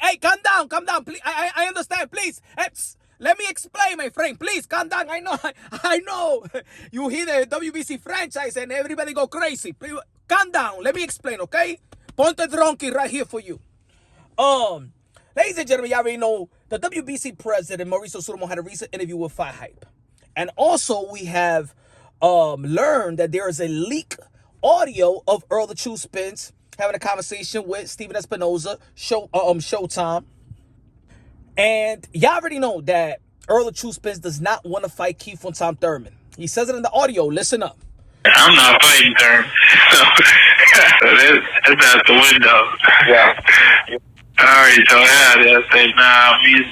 Hey, calm down, please. I understand, please. Let me explain, my friend. Please, calm down. I know. You hear the WBC franchise and everybody go crazy. Please, calm down. Let me explain, okay? Ponte Drunky right here for you. Ladies and gentlemen, y'all already know the WBC President Mauricio Sulaiman had a recent interview with Fight Hype. And also, we have learned that there is a leak audio of Errol the True Spence having a conversation with Steven Espinoza, Showtime. And y'all already know that Errol the True Spence does not want to fight Keith Thurman. He says it in the audio. Listen up. I'm not fighting Thurman. So that's out the window. Yeah. I already told him that. I said, nah, he's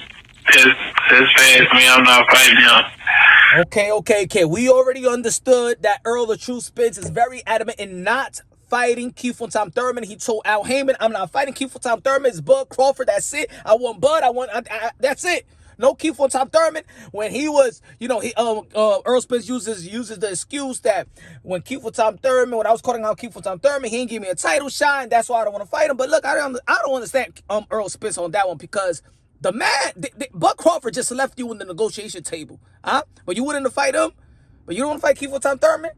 as fast as me. I'm not fighting him. Okay. We already understood that Errol the True Spence is very adamant in not fighting Keith Thurman. He told Al Heyman, I'm not fighting Keith Thurman. It's Bud Crawford. That's it. I want Bud. That's it. No Keith Thurman. When he was, Errol Spence uses the excuse that when Keith Thurman, when I was calling out Keith Thurman, he didn't give me a title shot, and that's why I don't want to fight him. But look, I don't understand Errol Spence on that one, because the man, Bud Crawford just left you in the negotiation table, huh? But you wouldn't fight him, but you don't want to fight Keith Thurman,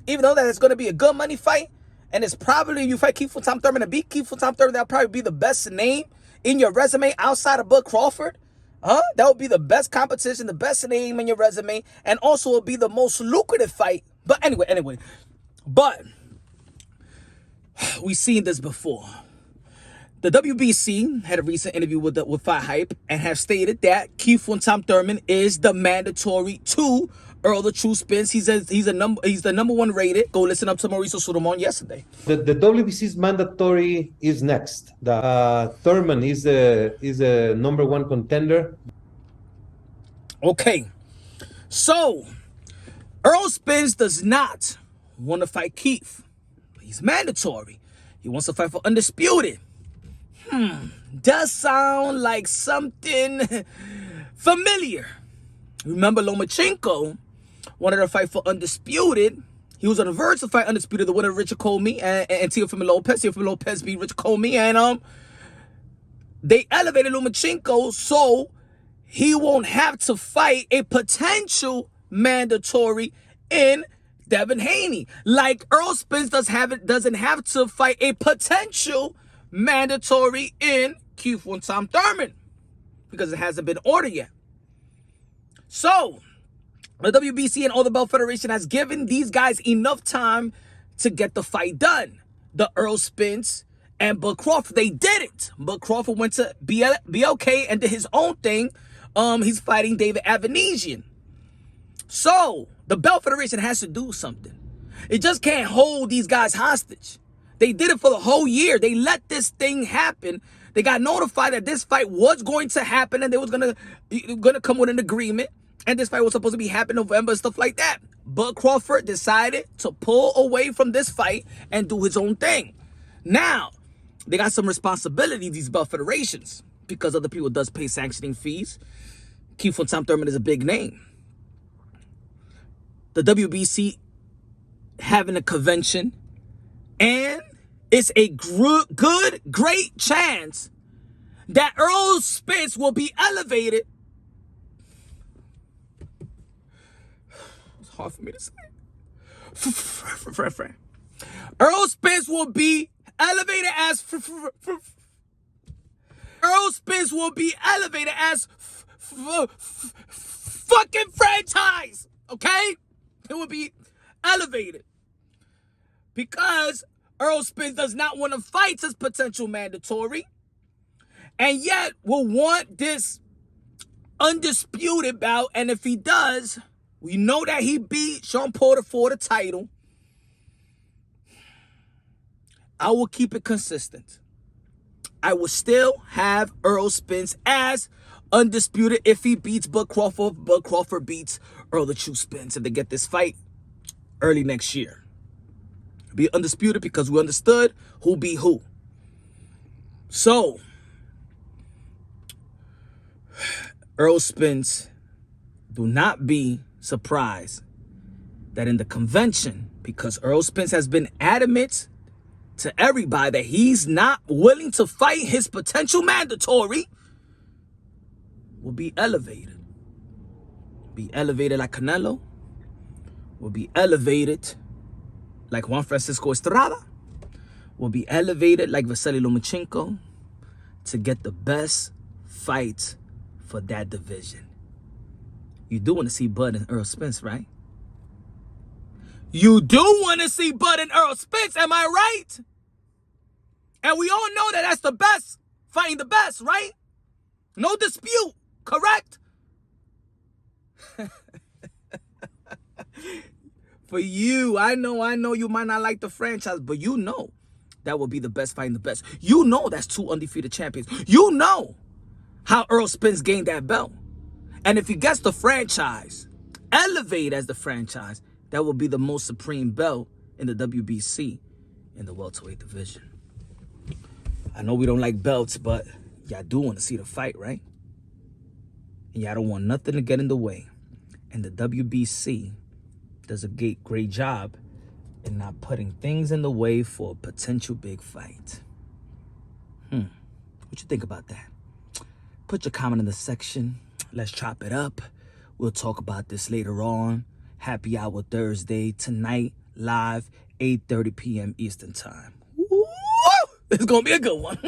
even though that it's going to be a good money fight. And it's probably, you fight Keith Thurman and beat Keith Thurman, that'll probably be the best name in your resume outside of Bud Crawford. Huh? That would be the best competition, the best name in your resume, and also will be the most lucrative fight. But anyway. But we've seen this before. The WBC had a recent interview with Fight Hype and have stated that Keith Thurman is the mandatory to Errol the True Spence. He's the number one rated. Go listen up to Mauricio Sulaiman yesterday. The WBC's mandatory is next. The Thurman is a number one contender. Okay, so Errol Spence does not want to fight Keith. He's mandatory. He wants to fight for undisputed. Does sound like something familiar. Remember Lomachenko wanted to fight for undisputed. He was on the verge to fight undisputed, the winner of Richard Comey and Teofimo Lopez. Teofimo Lopez beat Richard Comey, and they elevated Lomachenko so he won't have to fight a potential mandatory in Devin Haney. Like Errol Spence doesn't have to fight a potential mandatory in Keith Thurman because it hasn't been ordered yet. So the WBC and all the Belt Federation has given these guys enough time to get the fight done. The Errol Spence and Bud Crawford, they didn't. Bud Crawford went to BLK and did his own thing. He's fighting David Avanesian. So the Belt Federation has to do something. It just can't hold these guys hostage. They did it for the whole year. They let this thing happen. They got notified that this fight was going to happen and they was gonna come with an agreement. And this fight was supposed to be happening in November and stuff like that. Bud Crawford decided to pull away from this fight and do his own thing. Now, they got some responsibility, these Belt Federations, because other people does pay sanctioning fees. Keith Thurman is a big name. The WBC having a convention, and it's a great chance that Errol Spence will be elevated. It's hard for me to say. Errol Spence will be elevated as fucking franchise. Okay? It will be elevated because Errol Spence does not want to fight his potential mandatory, and yet will want this undisputed bout. And if he does, we know that he beat Sean Porter for the title. I will keep it consistent. I will still have Errol Spence as undisputed if he beats Bud Crawford. Bud Crawford beats Errol the True Spence if they get this fight early next year. Be undisputed because we understood who beat who. So, Errol Spence, do not be surprised that in the convention, because Errol Spence has been adamant to everybody that he's not willing to fight his potential mandatory will be elevated. Be elevated like Canelo. Will be elevated like Juan Francisco Estrada. Will be elevated like Vasily Lomachenko to get the best fight for that division. You do want to see Bud and Errol Spence, right? You do want to see Bud and Errol Spence, am I right? And we all know that that's the best, fighting the best, right? No dispute, correct? For you, I know you might not like the franchise, but you know that will be the best fighting the best. You know that's 2 undefeated champions. You know how Errol Spence gained that belt. And if he gets the franchise, Elevate as the franchise, that will be the most supreme belt in the WBC in the welterweight division. I know we don't like belts, but y'all do want to see the fight, right? And y'all don't want nothing to get in the way. And the WBC does a great job in not putting things in the way for a potential big fight. What you think about that? Put your comment in the section. Let's chop it up. We'll talk about this later on. Happy Hour Thursday tonight, live, 8:30 p.m. Eastern Time. Woo! It's gonna be a good one.